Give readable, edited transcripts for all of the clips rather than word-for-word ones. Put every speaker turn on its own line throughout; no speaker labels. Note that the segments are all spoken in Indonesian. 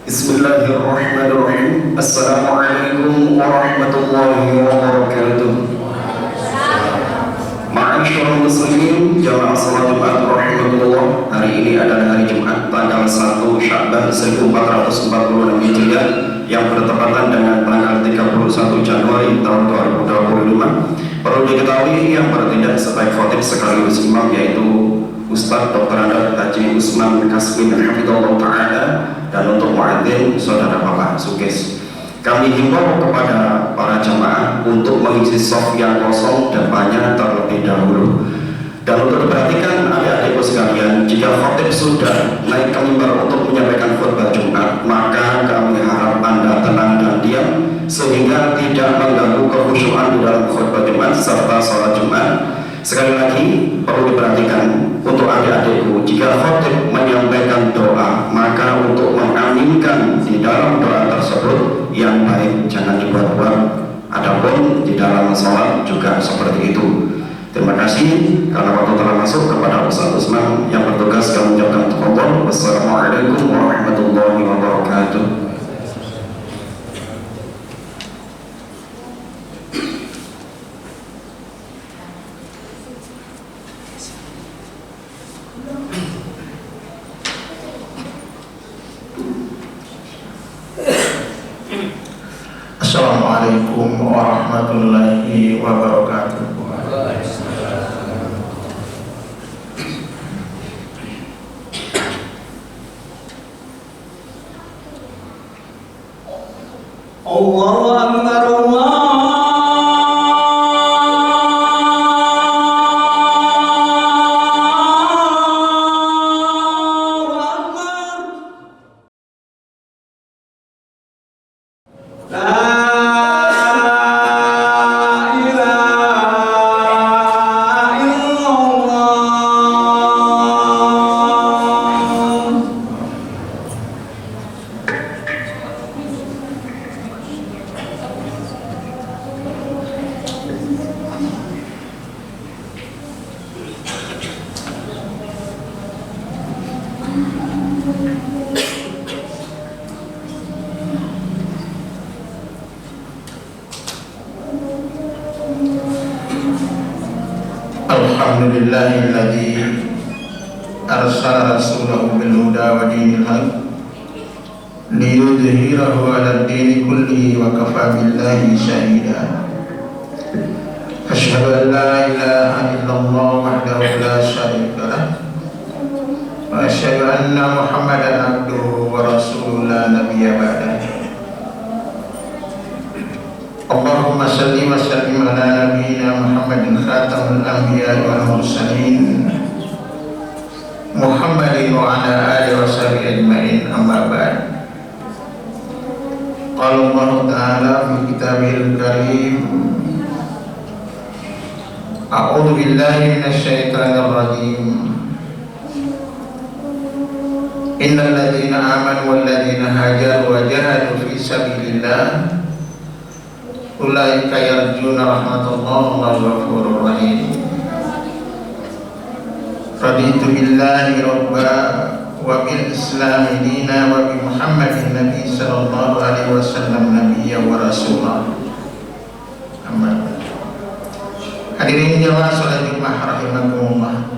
Bismillahirrahmanirrahim. Assalamualaikum warahmatullahi wabarakatuh. Ma'asyiral muslimin, jamaah salat Jumat rahimahullah. Hari ini adalah hari Jumat tanggal 1 Sya'ban 1446 Hijriah yang bertepatan dengan tanggal 31 Januari tahun 2025. Perlu diketahui yang bertindak sebagai khatib sekaligus imam yaitu Ustaz Dr. Haji Usman Kasmin Hafidhullah Ta'ala, dan untuk muadzin saudara Bapak Sukes. Kami himbau kepada para jamaah untuk mengisi shaf yang kosong depannya terlebih dahulu. Dan untuk diperhatikan adik-adikku sekalian, jika khatib sudah naik ke mimbar untuk menyampaikan khutbah Jumat, maka kami harap Anda tenang dan diam sehingga tidak mengganggu kekhusyuan di dalam khutbah Jumat serta salat Jumat. Sekali lagi perlu diperhatikan untuk adik-adikku, jika khatib menyampaikan doa, maka untuk mengaminkan di dalam doa tersebut yang baik jangan dibuat-buat. Adapun di dalam salat juga seperti itu. Terima kasih karena waktu telah masuk kepada Ustaz Usman yang bertugas kami ucapkan tafadhol. Wassalamualaikum warahmatullahi wabarakatuh.
Assalamualaikum warahmatullahi wabarakatuh. Allahu Akbar, Alhamdulillahilladzi arsala rasulahu bil huda wa dinil haq liyudhhirahu 'ala ad-dini kullihi wa kafa billahi shahida. Asyhadu an la ilaha illallah wahdahu la syarika lah wa asyhadu anna Muhammadan abduhu wa rasuluhu la nabiyya ba'dahu. Allahumma salli wa sallim ala nabiyyina Muhammadin khatamul anbiya wal mursalin Muhammadin wa ala alihi wa sahbihi ajma'in, amma ba'd. Qala Allah ta'ala fi kitabihil karim, a'udzu billahi minasy syaithanir rajim. Innal ladzina amanu wal ladzina hajaru wa jahadu fi sabilillah ulaika yarjuna rahmatullah wallahu ghafurur rahim. Raditu billahi rabba wa bil islami dina wa bi Muhammadin nabi sallallahu alaihi wasallam nabiyya wa rasulah. Amma. Hadirin jamaah salat Jumat rahimakumullah.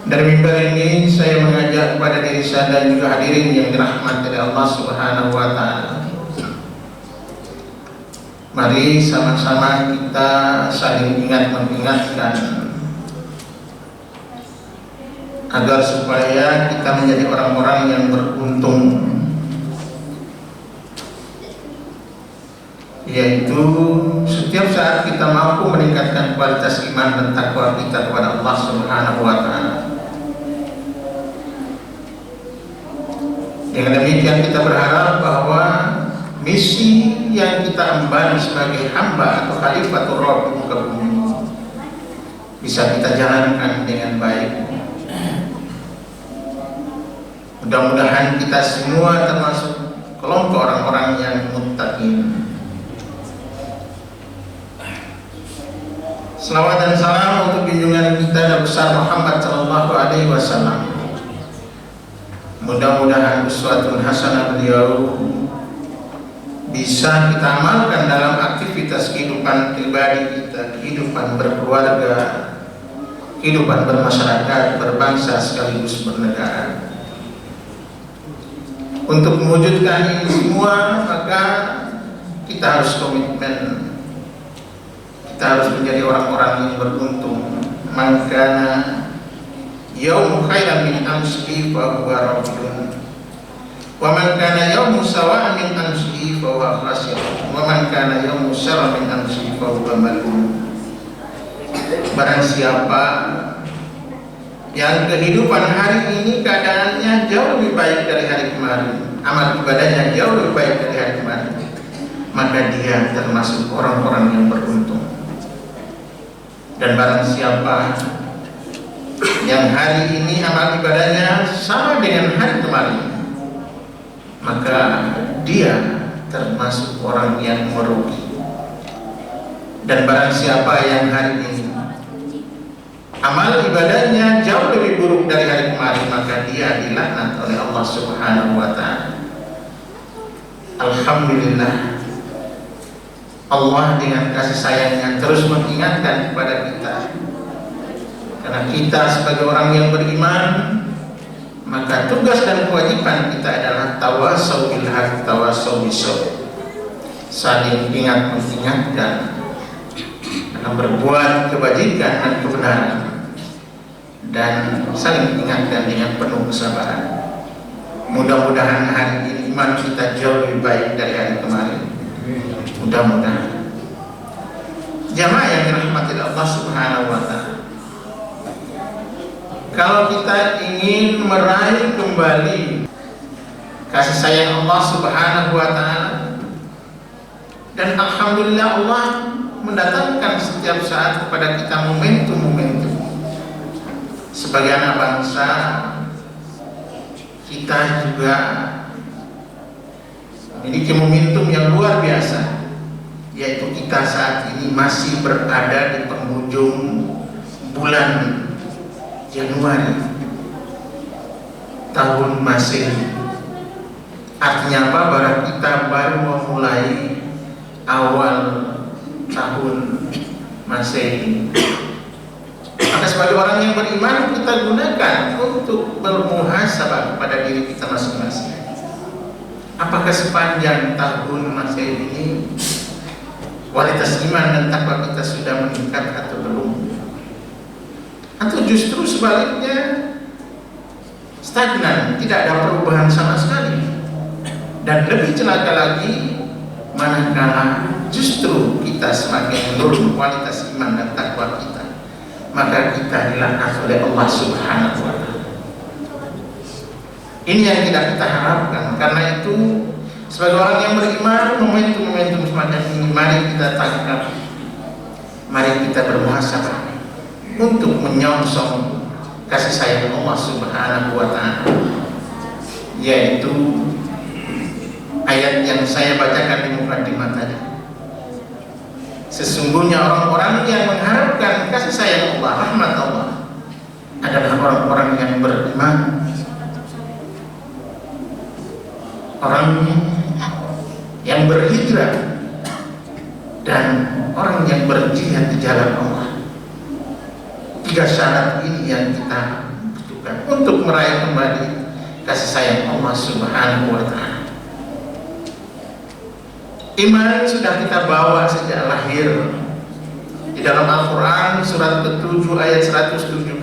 Dari mimbar ini saya mengajak kepada diri saya dan juga hadirin yang dirahmati oleh Allah Subhanahu wa taala. Mari sama-sama kita saling ingat mengingatkan agar supaya kita menjadi orang-orang yang beruntung, yaitu setiap saat kita mampu meningkatkan kualitas iman dan takwa kita kepada Allah Subhanahu wa taala. Dengan demikian kita berharap bahwa misi yang kita emban sebagai hamba atau khalifatur Rabb di muka bumi bisa kita jalankan dengan baik. Mudah-mudahan kita semua termasuk kelompok orang-orang yang muttaqin. Selawat dan salam untuk junjungan kita Nabi besar Muhammad sallallahu alaihi wasallam. Mudah-mudahan uswatun hasanah beliau bisa kita amalkan dalam aktivitas kehidupan pribadi kita, kehidupan berkeluarga, kehidupan bermasyarakat, berbangsa sekaligus bernegara. Untuk mewujudkan ini semua, maka kita harus komitmen. Kita harus menjadi orang-orang yang beruntung. Maka yaumu khairan min amsihi fa huwa rajulun, wa man kana yaumu sawa'an min amsihi fa huwa khasir, wa man kana yaumu syarran min amsihi fa huwa mal'un. Barang siapa yang kehidupan hari ini keadaannya jauh lebih baik dari hari kemarin, amal ibadahnya jauh lebih baik dari hari kemarin, maka dia termasuk orang-orang yang beruntung. Dan barang siapa yang hari ini amal ibadahnya sama dengan hari kemarin, maka dia termasuk orang yang merugi. Dan barang siapa yang hari ini amal ibadahnya jauh lebih buruk dari hari kemarin, maka dia dilaknat oleh Allah Subhanahu wa ta'ala. Alhamdulillah, Allah dengan kasih sayangnya terus mengingatkan kepada kita. Karena kita sebagai orang yang beriman, maka tugas dan kewajiban kita adalah tawasau bil haq, tawasau bis sabr. Saling ingat mengingatkan dalam berbuat kebajikan dan kebenaran, dan saling ingatkan dengan penuh kesabaran. Mudah-mudahan hari ini iman kita jauh lebih baik dari hari kemarin. Mudah-mudahan. Jamaah yang dirahmati Allah Subhanahu wa ta'ala, kalau kita ingin meraih kembali kasih sayang Allah Subhanahu wa ta'ala, dan alhamdulillah Allah mendatangkan setiap saat kepada kita momentum-momentum. Sebagai anak bangsa, kita juga memiliki momentum yang luar biasa, yaitu kita saat ini masih berada di penghujung bulan Januari tahun Masehi. Artinya apa? Bahwa kita baru memulai awal tahun Masehi. Maka sebagai orang yang beriman, kita gunakan untuk bermuhasabah kepada diri kita masing-masing. Apakah sepanjang tahun Masehi ini kualitas iman dan takwa kita sudah meningkat atau belum? Atau justru sebaliknya stagnan, tidak ada perubahan sama sekali? Dan lebih celaka lagi, manakala justru kita semakin menurun kualitas iman dan takwa kita, maka kita dilaknat oleh Allah Subhanahu wa ta'ala. Ini yang tidak kita harapkan. Karena itu, sebagai orang yang beriman, momentum-momentum semacam ini mari kita tangkap, mari kita bermuhasabah untuk menyongsong kasih sayang Allah Subhanahu wa ta'ala, yaitu ayat yang saya bacakan di mukadimah tadi. Sesungguhnya orang-orang yang mengharapkan kasih sayang Allah, rahmat Allah, adalah orang-orang yang beriman, orang yang berhijrah, dan orang yang berjihad di jalan Allah. Tiga syarat ini yang kita butuhkan untuk meraih kembali kasih sayang Allah Subhanahu wa ta'ala. Iman sudah kita bawa sejak lahir. Di dalam Al-Quran surat ke-7 ayat 172,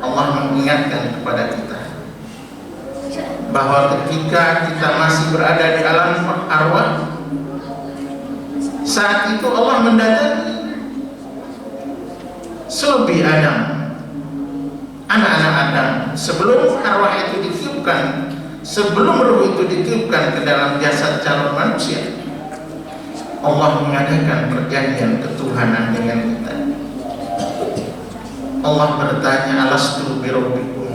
Allah mengingatkan kepada kita bahwa ketika kita masih berada di alam arwah, saat itu Allah mendatangi sulbi Adam, anak-anak Adam, sebelum arwah itu ditiupkan, sebelum ruh itu ditiupkan ke dalam jasad calon manusia. Allah mengadakan perjanjian ketuhanan dengan kita. Allah bertanya, alastu birabbikum,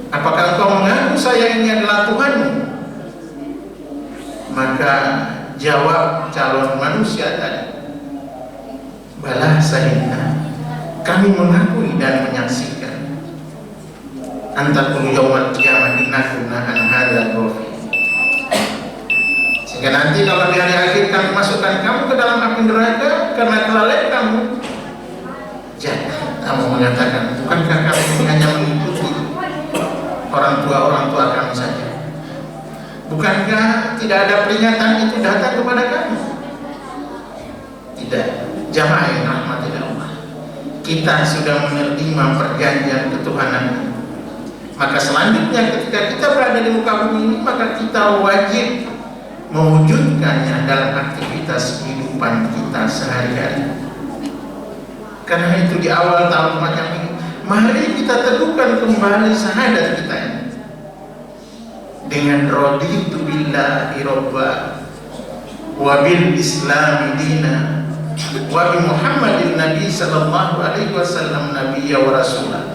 apakah engkau mengaku saya ini adalah Tuhanmu? Maka jawab calon manusia tadi, bala sahidna, kami mengakui dan menyaksikan. antakul yawmal qiyamah innakuna an hadzal ghafil. Sehingga nanti kalau di hari akhir kami masukkan kamu ke dalam api neraka karena kelalaian kamu, jangan kamu mengatakan, bukankah kami hanya mengikuti orang tua kami saja? Bukankah tidak ada peringatan itu datang kepada kami? Tidak. Jamaah yang rahmati Allah, kita sudah menerima perjanjian ketuhanan. Maka selanjutnya ketika kita berada di muka bumi ini, maka kita wajib mewujudkannya dalam aktivitas kehidupan kita sehari-hari. Karena itu di awal tahun macam ini, mari kita teguhkan kembali syahadat kita ini dengan raditu billahi robba wa bil islami dina wa bi Muhammadin Nabi sallallahu alaihi wasallam nabiyya wa rasulah.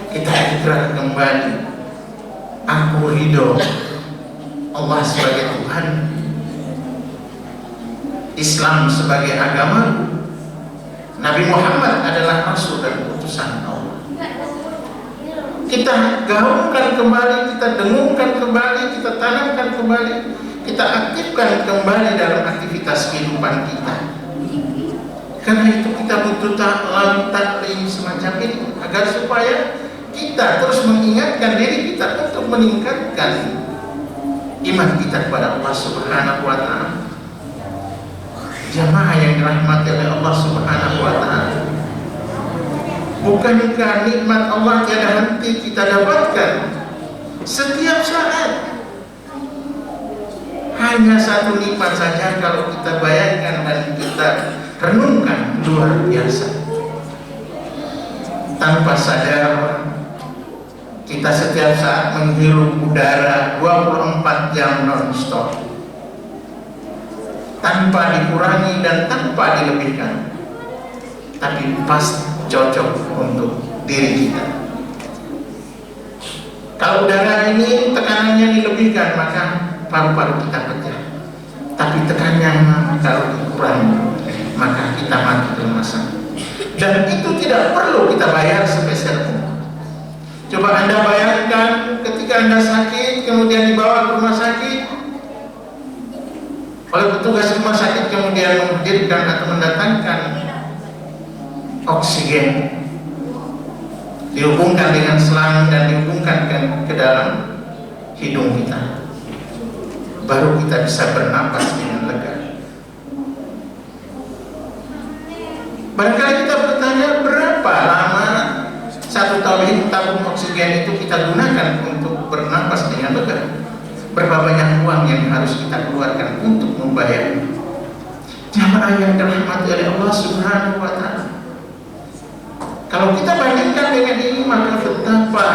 Kita ikrar kembali, aku ridho Allah sebagai Tuhan, Islam sebagai agama, Nabi Muhammad adalah rasul dan utusan Allah. Kita gaungkan kembali, kita dengungkan kembali, kita tanamkan kembali, kita aktifkan kembali dalam aktivitas kehidupan kita. Karena itu kita butuh taklim semacam ini agar supaya kita terus mengingatkan diri kita untuk meningkatkan iman kita kepada Allah Subhanahu wa ta'ala. Jamaah yang dirahmati oleh Allah Subhanahu wa ta'ala, bukankah nikmat Allah tiada henti kita dapatkan setiap saat? Hanya satu nikmat saja kalau kita bayangkan dan kita renungkan, luar biasa. Tanpa sadar kita setiap saat menghirup udara 24 jam non-stop, tanpa dikurangi dan tanpa dilebihkan, tapi pas cocok untuk diri kita. Kalau udara ini tekanannya dilebihkan, maka paru-paru kita pecah. Tapi tekanannya kalau dikurangi, maka kita mati kelemasan. Dan itu tidak perlu kita bayar sepeser pun. Coba Anda bayangkan ketika Anda sakit, kemudian dibawa ke rumah sakit oleh petugas rumah sakit, kemudian menghadirkan atau mendatangkan oksigen, dihubungkan dengan selang dan dihubungkan ke dalam hidung kita, baru kita bisa bernapas dengan lega. Barangkali kita bertanya, berapa lama satu tabung oksigen itu kita gunakan untuk bernapas dengan lega? Berapa banyak uang yang harus kita keluarkan untuk membayar? Jamaah yang dirahmati oleh Allah Subhanahu wa ta'ala, kalau kita bandingkan dengan ini, maka betapa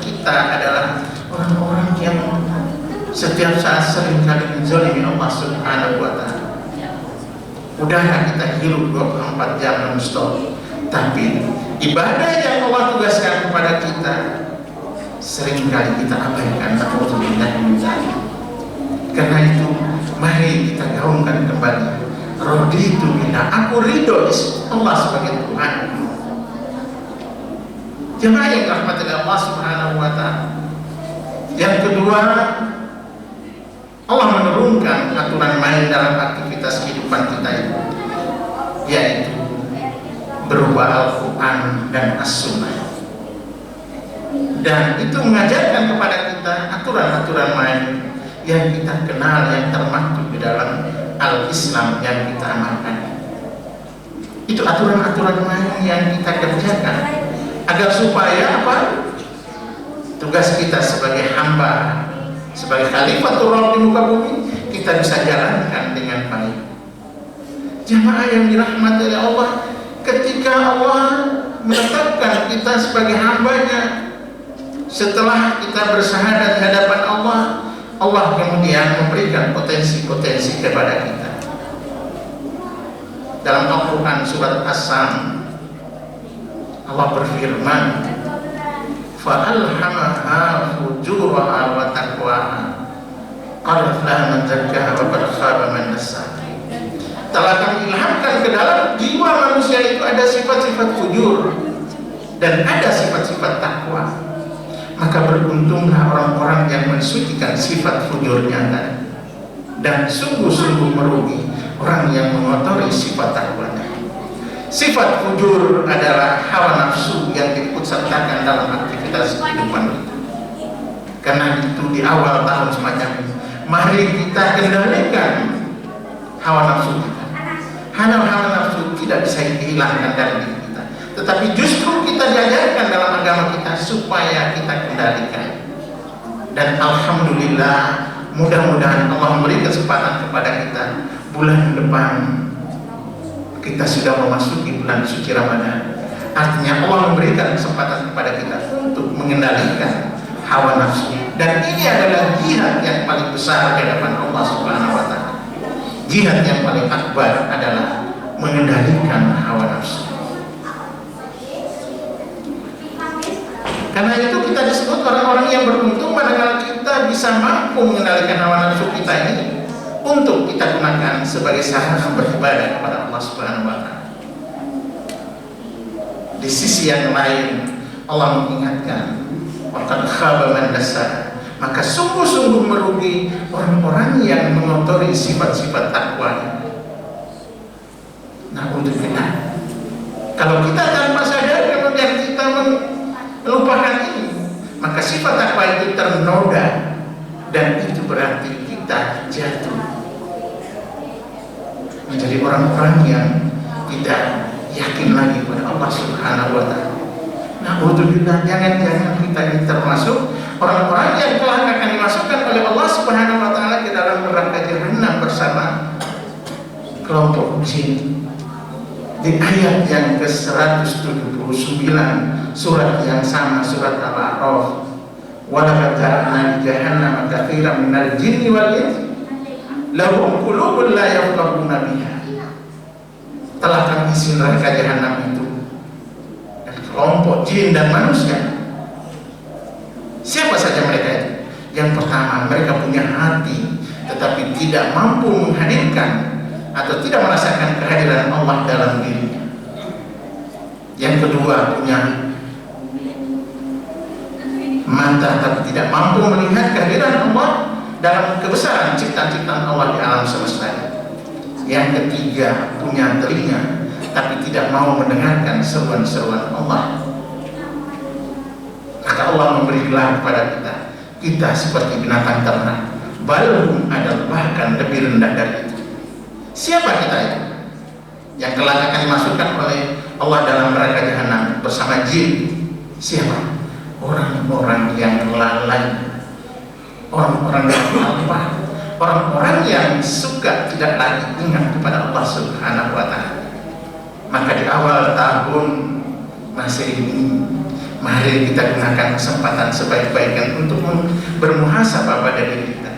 kita adalah orang-orang yang setiap saat seringkali menzalimi Allah Subhanahu wa ta'ala. Udara kita hirup 24 jam non-stop, tapi ibadah yang Allah tugaskan kepada kita seringkali kita abaikan. Karena itu mari kita gaungkan kembali raditu billah, aku ridho Allah sebagai Tuhan. Jemaah yang dirahmati Allah Subhanahu wa ta'ala, yang kedua, Allah menurunkan aturan main dalam aktivitas kehidupan kita ini, yaitu berupa Al-Quran dan As-Sunnah. Dan itu mengajarkan kepada kita aturan-aturan main yang kita kenal, yang termaktub di dalam Al-Islam yang kita amalkan. Itu aturan-aturan main yang kita kerjakan agar supaya apa? Tugas kita sebagai hamba, sebagai khalifatul Rabb di muka bumi, kita bisa jalankan dengan baik. Jamaah yang dirahmati oleh Allah, ketika Allah menetapkan kita sebagai hambanya, setelah kita bersyahadat di hadapan Allah, Allah kemudian memberikan potensi-potensi kepada kita. Dalam Al-Quran surat As-Sam, Allah berfirman, فَأَلْهَمَهَا فُجُورَهَا وَتَقْوَاهَا قَدْ أَفْلَحَ مَنْ زَكَّاهَا وَقَدْ خَابَ مَنْ دَسَّاهَا. Telah kami ilhamkan ke dalam jiwa manusia itu ada sifat-sifat fujur dan ada sifat-sifat takwa. maka beruntunglah orang-orang yang mensucikan sifat fujurnya tadi. Dan sungguh-sungguh merugi orang yang mengotori sifat takwanya. Sifat fujur adalah hawa nafsu yang diikutsertakan dalam aktivitas kehidupan kita. Karena itu di awal tahun semacam ini, mari kita kendalikan hawa nafsu kita. Hawa nafsu tidak bisa dihilangkan dari diri kita, tetapi justru kita diajarkan dalam agama kita supaya kita kendalikan. Dan alhamdulillah, mudah-mudahan Allah memberi kesempatan kepada kita. Bulan depan kita sudah memasuki bulan suci Ramadan. Artinya Allah memberikan kesempatan kepada kita untuk mengendalikan hawa nafsu. Dan ini adalah jihad yang paling besar di hadapan Allah Subhanahu wa Ta'ala. Jihad yang paling akbar adalah mengendalikan hawa nafsu. Karena itu kita disebut orang-orang yang beruntung manakala kita bisa mampu mengendalikan hawa nafsu kita ini untuk kita gunakan sebagai sarana beribadah kepada Allah Subhanahu wa Ta'ala. Di sisi yang lain Allah mengingatkan, waqad khaba man dasar, maka sungguh-sungguh merugi orang-orang yang mengotori sifat-sifat takwa. Nah, untuk kita, kalau kita tanpa sadar kemudian kita melupakan ini, maka sifat takwa itu ternoda, dan itu berarti kita jatuh menjadi orang-orang yang tidak yakin lagi pada Allah Subhanahu wa Ta'ala. Nah, untuk kita, jangan-jangan kita ini termasuk orang-orang yang telah akan dimasukkan oleh Allah Subhanahu wa Ta'ala ke dalam neraka Jahannam bersama kelompok jin. Di ayat yang ke-179 surat yang sama, surat Al-A'raf, wa laqad ja'alna li jahannama katsiran minal jinni wal insi lahum qulubun la yafqahuna biha. Telah kami isi neraka Jahannam itu dari kelompok jin dan manusia. Siapa saja mereka itu? Yang pertama, mereka punya hati tetapi tidak mampu menghadirkan atau tidak merasakan kehadiran Allah dalam dirinya. Yang kedua, punya mata tapi tidak mampu melihat kehadiran Allah dalam kebesaran ciptaan-ciptaan Allah di alam semesta. Yang ketiga, punya telinga tapi tidak mau mendengarkan seruan-seruan Allah. Maka Allah memberi gelar kepada kita seperti binatang ternak, balhum adalah bahkan lebih rendah dari itu. Siapa kita itu? Yang kelak akan dimasukkan oleh Allah dalam neraka Jahannam bersama jin. Siapa? Orang-orang yang lalai, orang-orang yang lupa, orang-orang yang suka tidak lagi ingat kepada Allah Subhanahu wa Ta'ala. Maka di awal tahun masih ini, mari kita gunakan kesempatan sebaik-baiknya untuk bermuhasabah pada diri kita.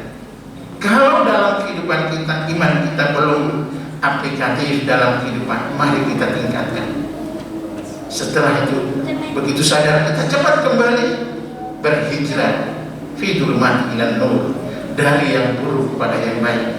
Kalau dalam kehidupan kita, iman kita belum aplikatif dalam kehidupan, mari kita tingkatkan. Setelah itu, begitu sadar, kita cepat kembali berhijrah fi dhulumati ilan nur, dari yang buruk pada yang baik.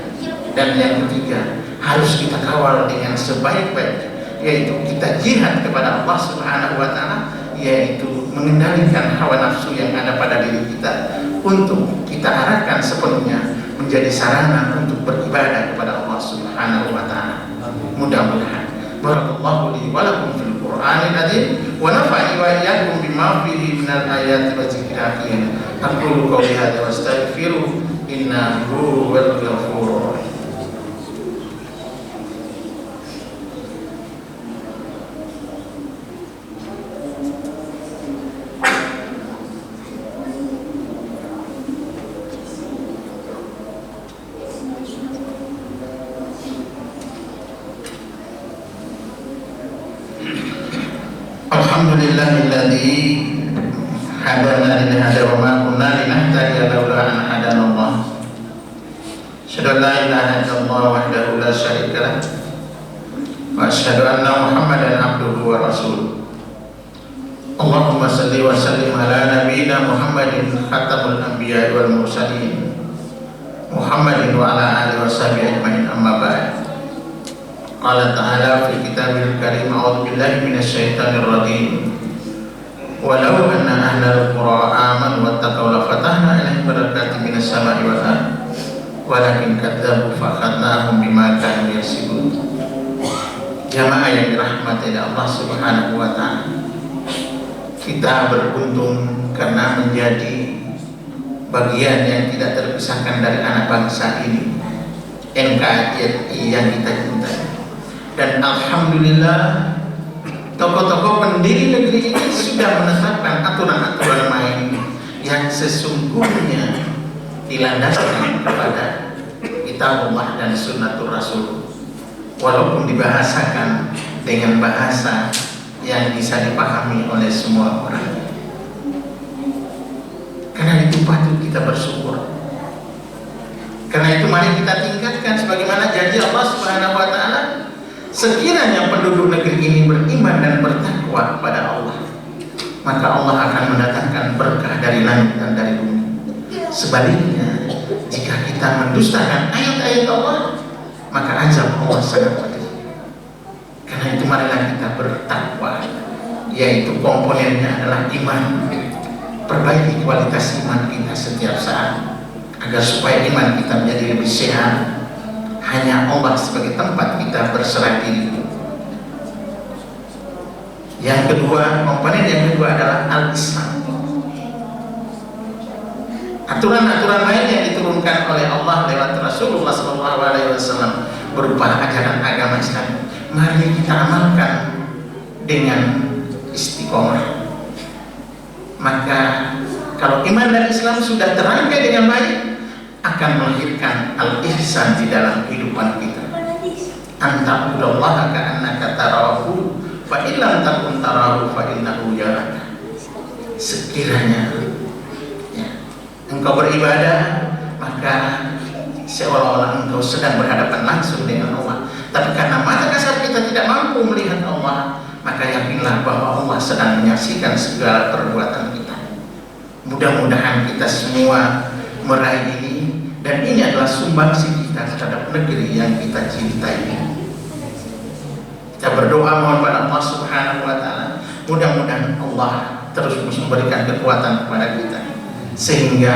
Dan yang ketiga, harus kita kawal dengan sebaik-baiknya, yaitu kita jihad kepada Allah Subhanahu wa Ta'ala, yaitu mengendalikan hawa nafsu yang ada pada diri kita untuk kita arahkan sepenuhnya menjadi sarana untuk beribadah kepada Allah Subhanahu wa Ta'ala. Mudah-mudahan barakallahu li wa lakum fil Qur'anil azim wa nafa'ani wa iyyakum bima fihi minal ayati wa dzikril hakim. Aqulu qawli hadza wa astaghfiru innahu huwal ghafurur rahim. Alhamdulillahilladzi hadana li hadza wa ma kunna linahtadiya laula an hadana Allah. Asyhadu an la ilaha illallah wahdahu la syarika lah wa asyhadu anna Muhammadan abduhu wa rasuluh. Allahumma salli wa sallim ala nabiyyina Muhammadin khatamul anbiya'i wal mursalin Muhammadin wa ala alihi wa sahbihi ajmain, amma ba'd. Qala ta'ala fi kitabil karim, a'udzu billahi minasy syaithanir rajim. Walau anna ahlal qura amanu amanu wattaqaw la fatahna alaihim barakatin minas sama'i wal ardh walakin kadzabu fa akhadnahum bima kanu yaksibun. Jamaah yang dirahmati oleh Allah Subhanahu wa taala, kita beruntung karena menjadi bagian yang tidak terpisahkan dari anak bangsa ini, NKRI yang kita cintai. Dan alhamdulillah tokoh-tokoh pendiri negeri ini sudah menetapkan aturan-aturan main yang sesungguhnya dilandaskan kepada kitabullah dan sunnatul rasul, walaupun dibahasakan dengan bahasa yang bisa dipahami oleh semua orang. Karena itu patut kita bersyukur. Karena itu mari kita tingkatkan sebagaimana janji Allah Subhanahu wa taala, sekiranya penduduk negeri ini beriman dan bertakwa kepada Allah, maka Allah akan mendatangkan berkah dari langit dan dari bumi. Sebaliknya, jika kita mendustakan ayat-ayat Allah, maka azab Allah sangat pedih. Karena itu marilah kita bertakwa, yaitu komponennya adalah iman. Perbaiki kualitas iman kita setiap saat, agar supaya iman kita menjadi lebih sehat. Hanya Allah sebagai tempat kita berserah diri. Yang kedua, komponen yang kedua adalah al-Islam. Aturan-aturan lain yang diturunkan oleh Allah lewat Rasulullah SAW berupa ajaran agama Islam, mari kita amalkan dengan istiqomah. Maka kalau iman dan Islam sudah terangkai dengan baik, akan melahirkan al-ihsan di dalam kehidupan kita. Anta'budallaha ka'annaka tarahu fa illam takun tarahu fa innahu yaraka. Sekiranya engkau beribadah, maka seolah-olah engkau sedang berhadapan langsung dengan Allah. Tapi karena mata kasar kita tidak mampu melihat Allah, maka yakinlah bahwa Allah sedang menyaksikan segala perbuatan kita. Mudah-mudahan kita semua meraih ini, dan ini adalah sumbangsi kita terhadap negeri yang kita cintai. Kita berdoa mohon pada Allah Subhanahu wa taala, mudah-mudahan Allah terus memberikan kekuatan kepada kita, sehingga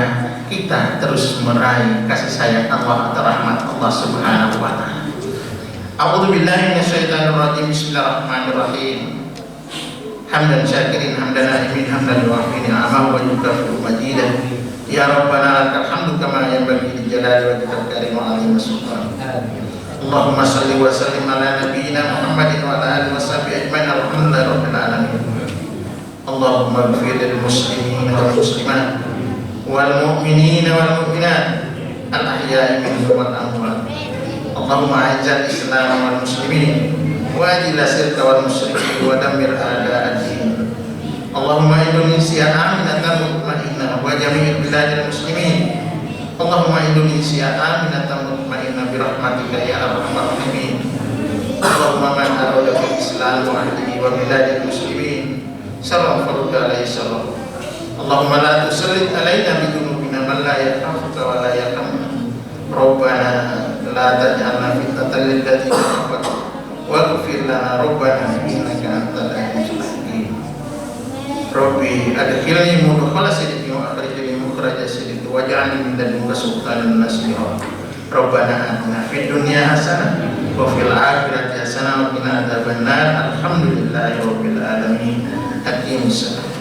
kita terus meraih kasih sayang Allah atau rahmat Allah Subhanahu wa taala. A'udzu billahi minasyaitonir rajim. Bismillahirrahmanirrahim. Hamdan syakirin hamdan na'imin hamdan yu'afini amahu wa yukafiru majidah. Ya Rabbana lakal hamdu kama yanbaghi li jalali wajhikal karim wa 'azimi sultan. Allahumma shalli wa sallim ala nabiyyina Muhammadin wa ala alihi washabihi ajmain. Alhamdulillahi rabbil alamin. Allahumma ighfir lil muslimina wal muslimat wal mu'minina wal mu'minat al ahya'i minhum wal amwat. Allahumma a'izz al-islam wal muslimin wa ajil asyirka wal musyrikin wa dammir a'da'ad-din. Allahumma Indonesia aminatan mutmainnah wa jami'il biladil muslimin. Allahumma Indonesia aminatan mutmainnah bi rahmatika ya arhamar rahimin. Allahumma man arada bil islam wa ahlihi wa biladil muslimin sarra farudda alaihi sarra. Allahumma la tusallit alaina bi dhunubina man la yakhafuka wa la yarhamna. Rabbana la taj'alna fitnatan lil ladzina kafaru waghfir lana rabbana innaka antal azizul hakim. Rabbi adkhilni mudkhala sidqin wa akhrijni mukhraja sidqin waj'alni min ladunka sultanan nasira. Rabbana atina fid dunya hasanah wa fil akhirati hasanah wa qina adzabannar. Alhamdulillahi rabbil alamin. Aqimus salat.